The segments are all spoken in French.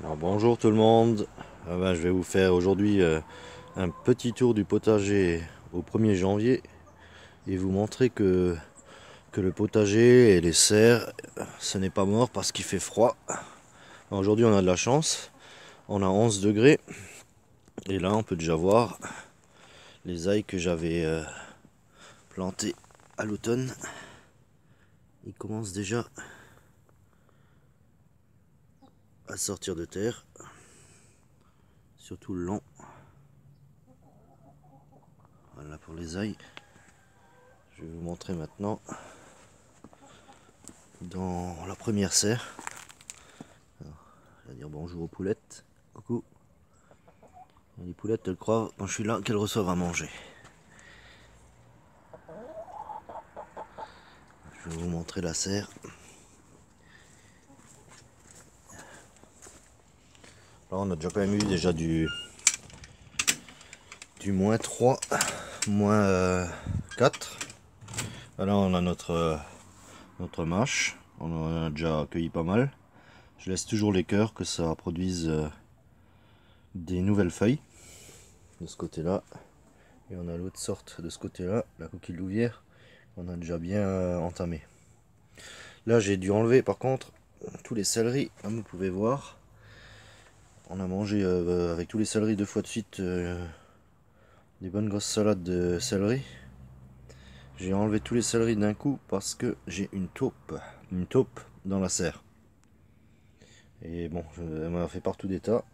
Alors bonjour tout le monde. Je vais vous faire aujourd'hui un petit tour du potager au 1er janvier et vous montrer que le potager et les serres, ce n'est pas mort parce qu'il fait froid. Aujourd'hui on a de la chance, on a 11 degrés et là on peut déjà voir les ails que j'avais plantés à l'automne. Ils commencent déjà à sortir de terre, surtout le long. Voilà pour les ails. Je vais vous montrer maintenant dans la première serre. Je vais dire bonjour aux poulettes. Coucou. Les poulettes, elles croient quand je suis là qu'elles reçoivent à manger. Je vais vous montrer la serre. Là on a déjà quand même eu déjà du -3, -4. Là on a notre mâche. On en a déjà accueilli pas mal. Je laisse toujours les cœurs que ça produise des nouvelles feuilles de ce côté là. Et on a l'autre sorte de ce côté là, la coquille louvière. On a déjà bien entamé. Là j'ai dû enlever par contre tous les céleris, comme vous pouvez voir. On a mangé avec tous les céleris 2 fois de suite des bonnes grosses salades de céleri. J'ai enlevé tous les céleris d'un coup parce que j'ai une taupe dans la serre. Et bon, elle m'a fait partout des tas.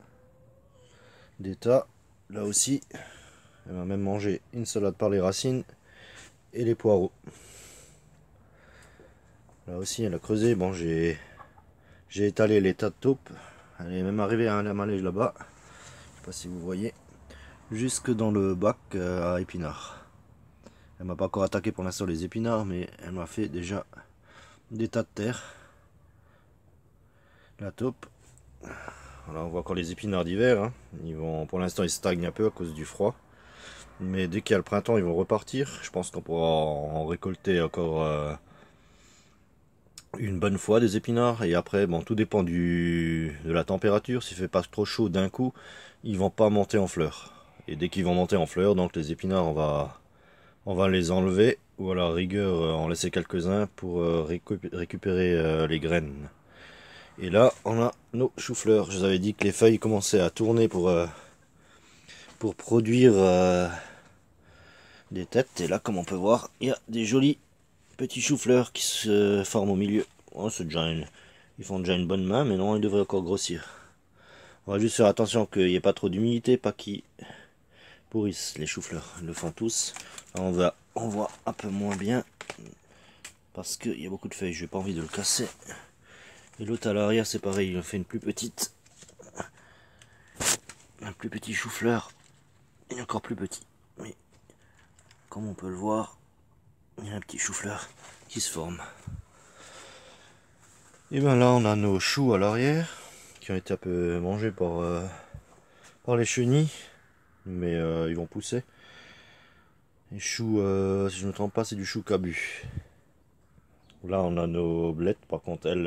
Là aussi, elle m'a même mangé une salade par les racines et les poireaux. Là aussi, elle a creusé. Bon, j'ai étalé les tas de taupes. Elle est même arrivée à la manège là-bas. Je sais pas si vous voyez. Jusque dans le bac à épinards. Elle m'a pas encore attaqué pour l'instant les épinards, mais elle m'a fait déjà des tas de terre. La taupe. Voilà, on voit encore les épinards d'hiver. Hein. Pour l'instant, ils stagnent un peu à cause du froid. Mais dès qu'il y a le printemps, ils vont repartir. Je pense qu'on pourra en récolter encore une bonne fois des épinards. Et après, bon, tout dépend de la température. S'il fait pas trop chaud d'un coup, ils vont pas monter en fleurs. Et dès qu'ils vont monter en fleurs, donc les épinards, on va les enlever. Ou à la rigueur, en laisser quelques-uns pour récupérer les graines. Et là, on a nos choux-fleurs. Je vous avais dit que les feuilles commençaient à tourner pour produire des têtes. Et là, comme on peut voir, il y a des jolis petits choux-fleurs qui se forment au milieu. Oh, ils font déjà une bonne main, mais non, ils devraient encore grossir. On va juste faire attention qu'il n'y ait pas trop d'humidité, pas qu'ils pourrissent les choux-fleurs. Ils le font tous. Là, on voit un peu moins bien parce qu'il y a beaucoup de feuilles. Je n'ai pas envie de le casser. Et l'autre à l'arrière, c'est pareil, il a fait une plus petite. Un plus petit chou-fleur. Et encore plus petit. Mais comme on peut le voir, il y a un petit chou-fleur qui se forme. Et bien là, on a nos choux à l'arrière qui ont été un peu mangés par les chenilles. Mais ils vont pousser. Les choux, si je ne me trompe pas, c'est du chou cabu. Là, on a nos blettes. Par contre, elles,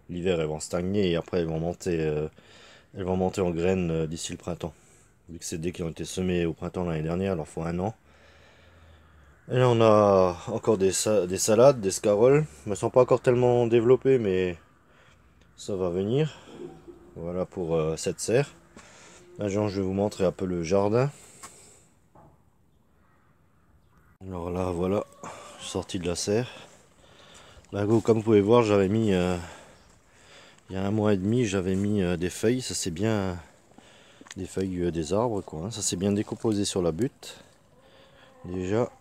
l'hiver, elles vont stagner et après, elles vont monter en graines d'ici le printemps. Vu que c'est dès qu'ils ont été semés au printemps l'année dernière, il leur faut 1 an. Et là, on a encore des salades, des scaroles. Elles ne sont pas encore tellement développées, mais ça va venir. Voilà pour cette serre. Maintenant, je vais vous montrer un peu le jardin. Alors là, voilà, je suis sorti de la serre. Là, comme vous pouvez voir, j'avais mis, il y a 1 mois et demi, j'avais mis des feuilles. Ça c'est bien, des feuilles des arbres, quoi. Hein. Ça s'est bien décomposé sur la butte. Déjà,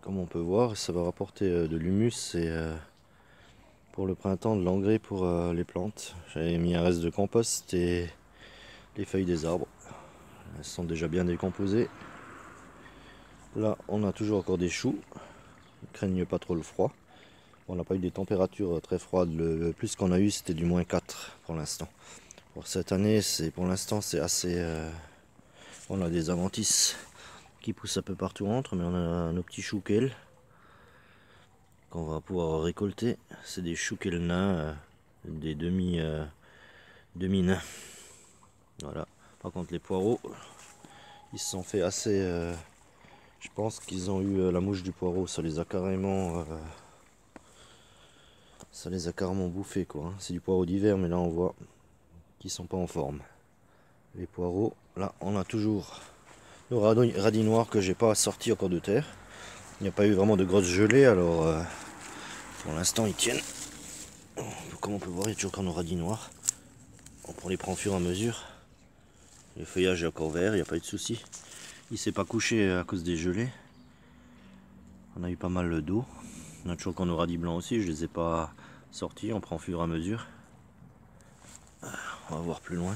comme on peut voir, ça va rapporter de l'humus et pour le printemps de l'engrais pour les plantes. J'avais mis un reste de compost et les feuilles des arbres. Elles sont déjà bien décomposées. Là, on a toujours encore des choux. Ils ne craignent pas trop le froid. On n'a pas eu des températures très froides. Le plus qu'on a eu, c'était du -4 pour l'instant. Pour cette année, pour l'instant, c'est assez... on a des amantis qui poussent un peu partout entre, mais on a nos petits choux kale qu'on va pouvoir récolter. C'est des choux kale nains, des de mine. Voilà. Par contre les poireaux, ils se sont fait assez... je pense qu'ils ont eu la mouche du poireau, ça les a carrément... ça les a carrément bouffés quoi. Hein. C'est du poireau d'hiver mais là on voit qu'ils sont pas en forme. Les poireaux, là on a toujours le radis noir que j'ai pas sorti encore de terre. Il n'y a pas eu vraiment de grosses gelées alors pour l'instant ils tiennent. Comme on peut voir il y a toujours encore nos radis noirs. On les prend au fur et à mesure. Le feuillage est encore vert, il n'y a pas eu de souci. Il s'est pas couché à cause des gelées. On a eu pas mal d'eau. On a toujours encore nos radis blancs aussi, je les ai pas sortis, on prend au fur et à mesure. On va voir plus loin.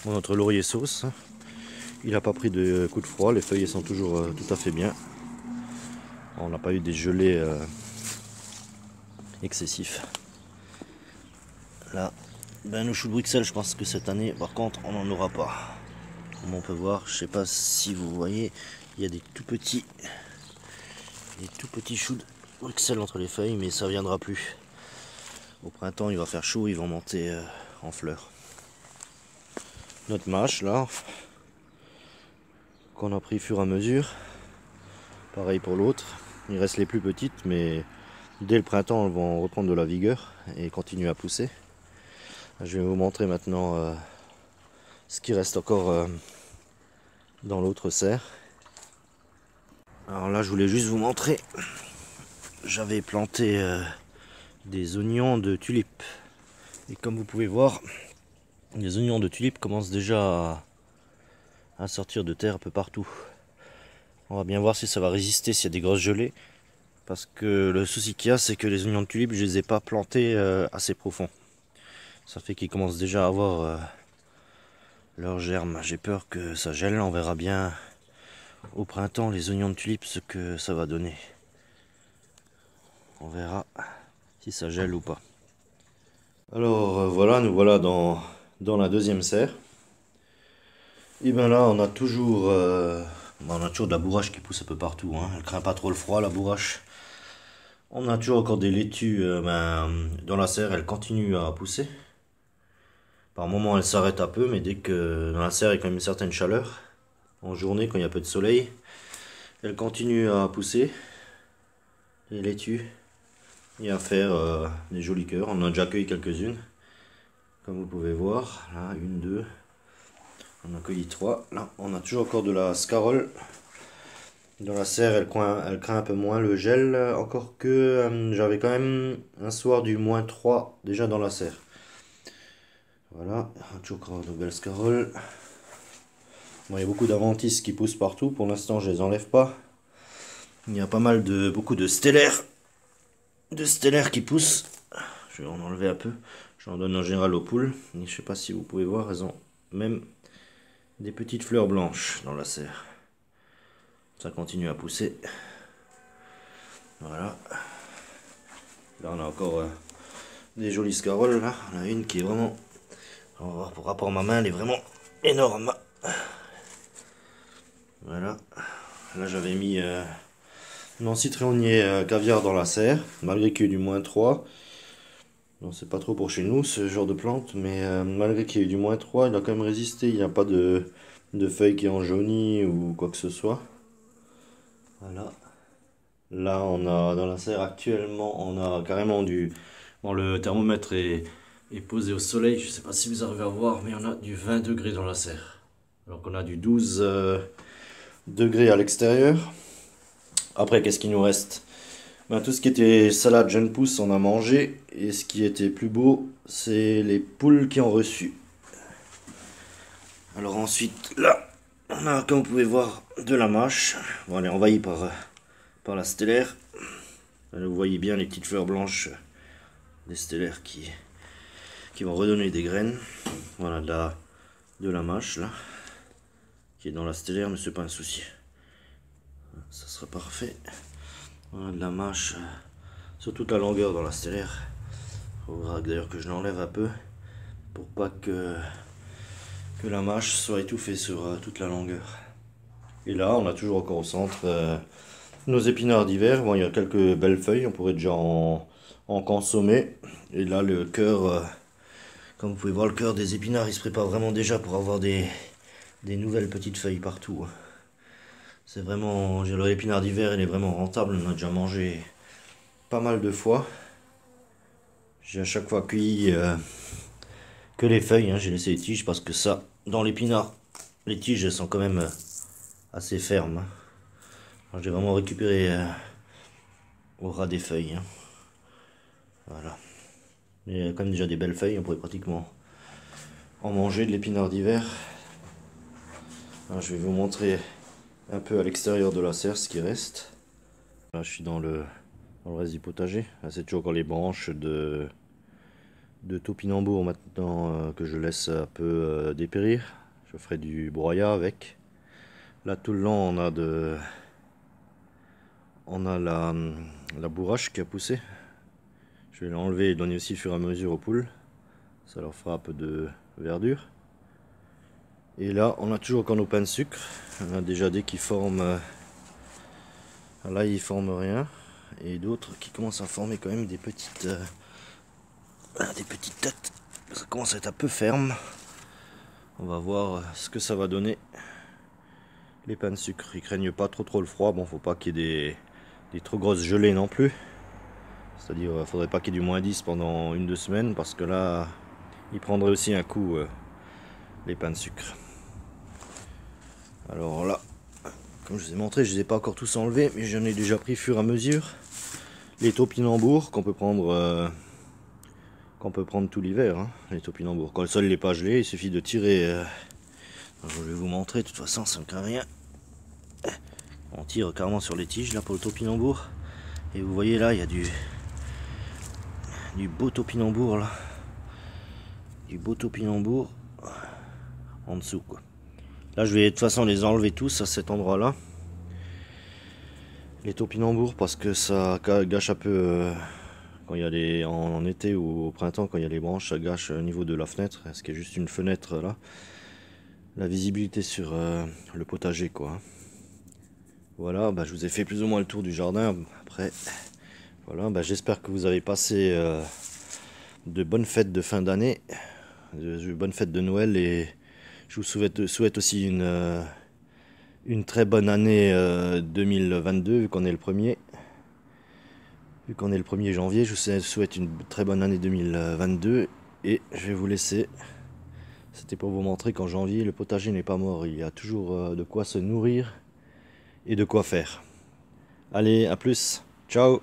Bon, notre laurier sauce, il n'a pas pris de coup de froid, les feuilles sont toujours tout à fait bien. On n'a pas eu des gelées excessifs. Là, ben, nos choux de Bruxelles, je pense que cette année, par contre, on n'en aura pas. Comme on peut voir, je sais pas si vous voyez, il y a des tout petits choux de Bruxelles entre les feuilles, mais ça viendra plus. Au printemps, il va faire chaud, ils vont monter en fleurs. Notre mâche là, qu'on a pris au fur et à mesure. Pareil pour l'autre. Il reste les plus petites, mais dès le printemps, elles vont reprendre de la vigueur et continuer à pousser. Je vais vous montrer maintenant ce qui reste encore dans l'autre serre. Alors là, je voulais juste vous montrer. J'avais planté des oignons de tulipes. Et comme vous pouvez voir, les oignons de tulipes commencent déjà à sortir de terre un peu partout. On va bien voir si ça va résister s'il y a des grosses gelées. Parce que le souci qu'il y a, c'est que les oignons de tulipes, je les ai pas plantés assez profond. Ça fait qu'ils commencent déjà à avoir leurs germes. J'ai peur que ça gèle. On verra bien au printemps les oignons de tulipes ce que ça va donner. On verra si ça gèle ou pas. Alors voilà, nous voilà dans la deuxième serre. Et bien là, on a toujours de la bourrache qui pousse un peu partout. Hein. Elle craint pas trop le froid, la bourrache. On a toujours encore des laitues dans la serre, elle continue à pousser. Par moments, elle s'arrête un peu, mais dès que dans la serre, il y a quand même une certaine chaleur, en journée, quand il y a peu de soleil, elle continue à pousser. Les laitues, et à faire des jolis cœurs. On en a déjà cueilli quelques-unes, comme vous pouvez voir. Là, une, deux. On a cueilli 3. Là, on a toujours encore de la scarole. Dans la serre, elle craint un peu moins le gel. Encore que j'avais quand même un soir du -3 déjà dans la serre. Voilà, toujours encore de belles scaroles. Bon, il y a beaucoup d'avantis qui poussent partout. Pour l'instant, je les enlève pas. Il y a pas mal beaucoup de stellaires. De stellaires qui poussent. Je vais en enlever un peu. J'en donne en général aux poules. Et je sais pas si vous pouvez voir, elles ont même des petites fleurs blanches dans la serre. Ça continue à pousser. Voilà. Là on a encore des jolies scaroles. Là on a une qui est vraiment, on va voir par rapport à ma main, elle est vraiment énorme. Voilà. Là j'avais mis mon citronnier caviar dans la serre, malgré qu'il y ait eu du -3. Non, c'est pas trop pour chez nous ce genre de plante, mais malgré qu'il y ait eu du -3, il a quand même résisté. Il n'y a pas de feuilles qui ont jauni ou quoi que ce soit. Voilà. Là, on a dans la serre actuellement, on a carrément du... Bon, le thermomètre est posé au soleil, je sais pas si vous arrivez à voir, mais on a du 20 degrés dans la serre. Alors qu'on a du 12 degrés à l'extérieur. Après, qu'est-ce qu'il nous reste? Ben, tout ce qui était salade jeune pousse, on a mangé. Et ce qui était plus beau, c'est les poules qui ont reçu. Alors ensuite, là, on a, comme vous pouvez voir, de la mâche. Bon, elle est envahie par la stellaire. Là, vous voyez bien les petites fleurs blanches des stellaires qui vont redonner des graines. Voilà, de la mâche, là, qui est dans la stellaire, mais c'est pas un souci. Ça sera parfait. Voilà, de la mâche sur toute la longueur dans la stellaire. Il faudra d'ailleurs que je l'enlève un peu pour pas que la mâche soit étouffée sur toute la longueur. Et là, on a toujours encore au centre nos épinards d'hiver. Bon, il y a quelques belles feuilles, on pourrait déjà en consommer. Et là, le cœur, comme vous pouvez voir, le cœur des épinards, il se prépare vraiment déjà pour avoir des nouvelles petites feuilles partout. C'est vraiment, l'épinard d'hiver, il est vraiment rentable. On a déjà mangé pas mal de fois. J'ai à chaque fois cueilli que les feuilles, hein. J'ai laissé les tiges parce que ça, dans l'épinard, les tiges elles sont quand même assez fermes, hein. J'ai vraiment récupéré au ras des feuilles, hein. Voilà. Il y a quand même déjà des belles feuilles, on pourrait pratiquement en manger de l'épinard d'hiver. Je vais vous montrer un peu à l'extérieur de la serre ce qui reste. Là, je suis dans le reste du potager. C'est toujours encore les branches de topinambour maintenant que je laisse un peu dépérir. Je ferai du broyat avec. Là tout le long on a la bourrache qui a poussé. Je vais l'enlever et donner aussi au fur et à mesure aux poules. Ça leur fera un peu de verdure. Et là on a toujours encore nos pains de sucre. On a déjà des qui forment. Là ils forment rien. Et d'autres qui commencent à former quand même des petites têtes. Ça commence à être un peu ferme. On va voir ce que ça va donner. Les pains de sucre, ils craignent pas trop le froid. Bon, faut pas qu'il y ait des trop grosses gelées non plus. C'est-à-dire, faudrait pas qu'il y ait du -10 pendant 1-2 semaines parce que là, ils prendraient aussi un coup les pains de sucre. Alors là, comme je vous ai montré, je les ai pas encore tous enlevés, mais j'en ai déjà pris fur et à mesure. Les topinambours qu'on peut prendre tout l'hiver, hein, les topinambours. Quand le sol n'est pas gelé, il suffit de tirer. Je vais vous montrer. De toute façon, ça ne craint rien. On tire carrément sur les tiges là pour le topinambour. Et vous voyez là, il y a du beau topinambour là. Du beau topinambour en dessous quoi. Là je vais de toute façon les enlever tous à cet endroit là. Les topinambours parce que ça gâche un peu quand il y a en été ou au printemps quand il y a les branches, ça gâche au niveau de la fenêtre. Ce qui est juste une fenêtre là. La visibilité sur le potager quoi. Voilà, je vous ai fait plus ou moins le tour du jardin. Après, voilà, j'espère que vous avez passé de bonnes fêtes de fin d'année, de bonnes fêtes de Noël, et je vous souhaite aussi une très bonne année 2022 vu qu'on est le 1er. Vu qu'on est le 1er janvier, je vous souhaite une très bonne année 2022 et je vais vous laisser. C'était pour vous montrer qu'en janvier, le potager n'est pas mort. Il y a toujours de quoi se nourrir et de quoi faire. Allez, à plus. Ciao.